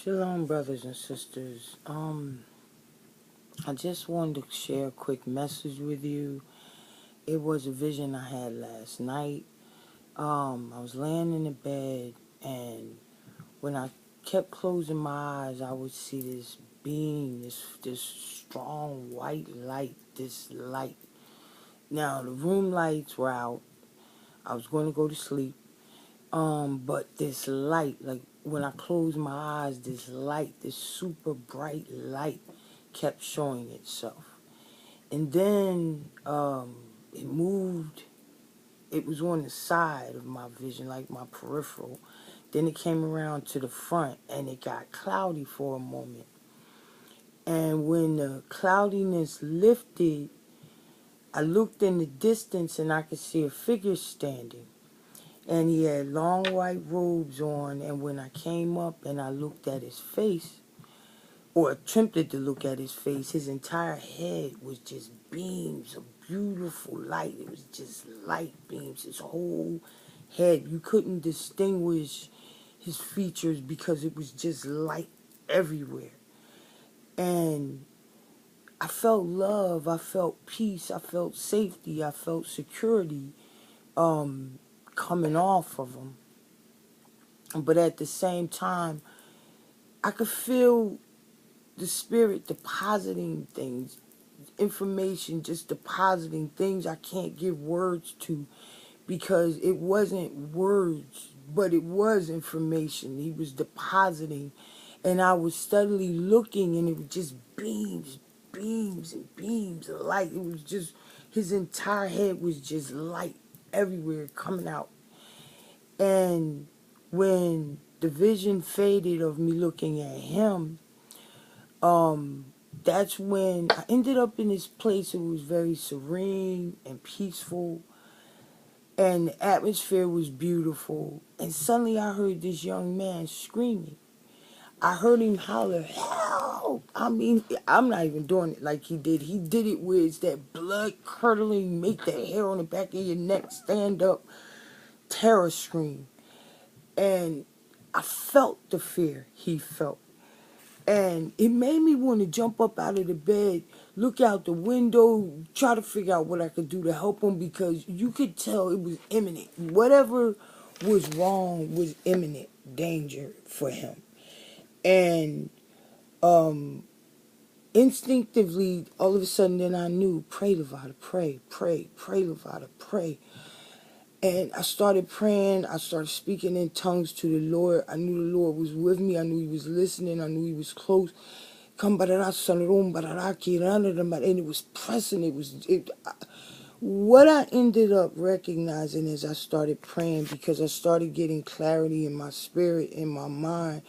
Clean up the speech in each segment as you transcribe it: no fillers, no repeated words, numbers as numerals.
Shalom, brothers and sisters. I just wanted to share a quick message with you. It was a vision I had last night. I was laying in the bed, and when I kept closing my eyes, I would see this beam, this strong white light, this light. Now the room lights were out. I was going to go to sleep. But this light, like when I closed my eyes, this light, this super bright light kept showing itself. And then it moved. It was on the side of my vision, like my peripheral. Then it came around to the front and it got cloudy for a moment. And when the cloudiness lifted, I looked in the distance and I could see a figure standing. And he had long white robes on, and when I came up and I looked at his face, or attempted to look at his face, his entire head was just beams of beautiful light. It was just light beams, his whole head. You couldn't distinguish his features because it was just light everywhere. And I felt love, I felt peace, I felt safety, I felt security coming off of him. But at the same time, I could feel the spirit depositing things, information just depositing things I can't give words to because it wasn't words, but it was information he was depositing. And I was steadily looking, and it was just beams, beams, and beams of light. It was just, his entire head was just light everywhere coming out. And when the vision faded of me looking at him, that's when I ended up in this place. It was very serene and peaceful, and the atmosphere was beautiful. And suddenly I heard this young man screaming. I heard him holler, "Help!" I mean, I'm not even doing it like he did. He did it where it's that blood-curdling, make the hair on the back of your neck stand up terror scream. And I felt the fear he felt. And it made me want to jump up out of the bed, look out the window, try to figure out what I could do to help him, because you could tell it was imminent. Whatever was wrong was imminent danger for him. And instinctively, all of a sudden, then I knew, pray, Levada, pray, pray, pray, Levada, pray. And I started praying. I started speaking in tongues to the Lord. I knew the Lord was with me. I knew he was listening. I knew he was close. And it was pressing. What I ended up recognizing as I started praying, because I started getting clarity in my spirit, in my mind,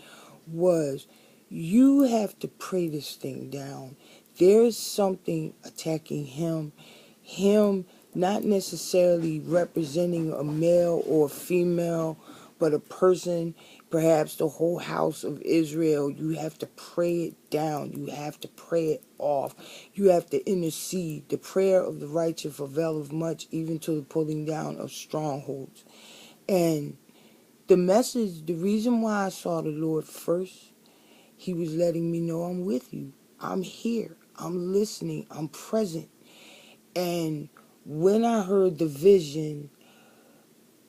was you have to pray this thing down. There is something attacking him. Him not necessarily representing a male or a female, but a person, perhaps the whole house of Israel. You have to pray it down. You have to pray it off. You have to intercede. The prayer of the righteous availeth much, even to the pulling down of strongholds. And the message, the reason why I saw the Lord first, he was letting me know, I'm with you. I'm here. I'm listening. I'm present. And when I heard the vision,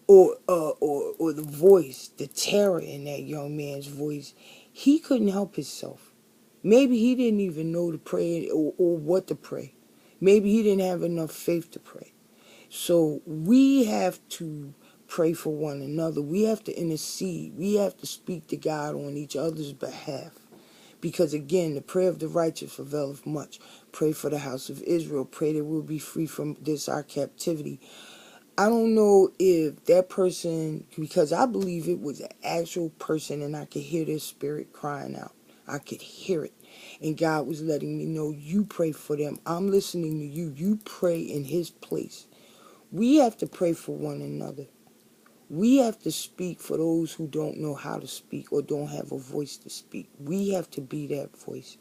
or the voice, the terror in that young man's voice, he couldn't help himself. Maybe he didn't even know to pray, or what to pray. Maybe he didn't have enough faith to pray. So we have to pray for one another. We have to intercede. We have to speak to God on each other's behalf. Because again, the prayer of the righteous availeth much. Pray for the house of Israel. Pray that we'll be free from this, our captivity. I don't know if that person, because I believe it was an actual person, and I could hear their spirit crying out. I could hear it. And God was letting me know, you pray for them. I'm listening to you. You pray in his place. We have to pray for one another. We have to speak for those who don't know how to speak or don't have a voice to speak. We have to be that voice.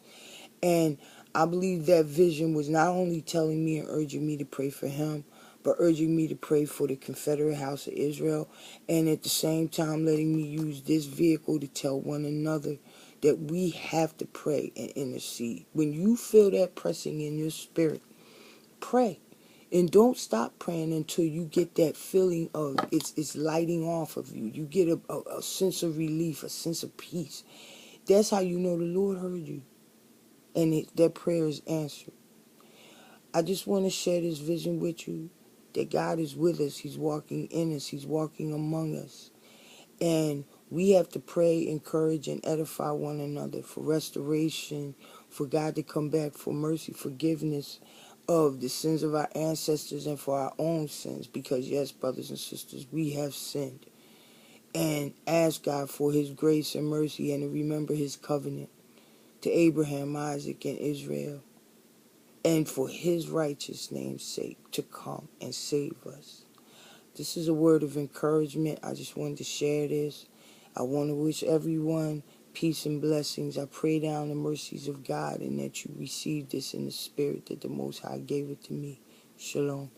And I believe that vision was not only telling me and urging me to pray for him, but urging me to pray for the Confederate House of Israel, and at the same time letting me use this vehicle to tell one another that we have to pray and intercede. When you feel that pressing in your spirit, pray. And don't stop praying until you get that feeling of it's lighting off of you. You get a sense of relief, a sense of peace. That's how you know the Lord heard you. And that prayer is answered. I just want to share this vision with you that God is with us. He's walking in us. He's walking among us. And we have to pray, encourage, and edify one another for restoration, for God to come back, for mercy, forgiveness of the sins of our ancestors and for our own sins. Because, yes, brothers and sisters, we have sinned. And ask God for his grace and mercy and to remember his covenant to Abraham, Isaac, and Israel. And for his righteous name's sake to come and save us. This is a word of encouragement. I just wanted to share this. I want to wish everyone peace and blessings. I pray down the mercies of God and that you receive this in the spirit that the Most High gave it to me. Shalom.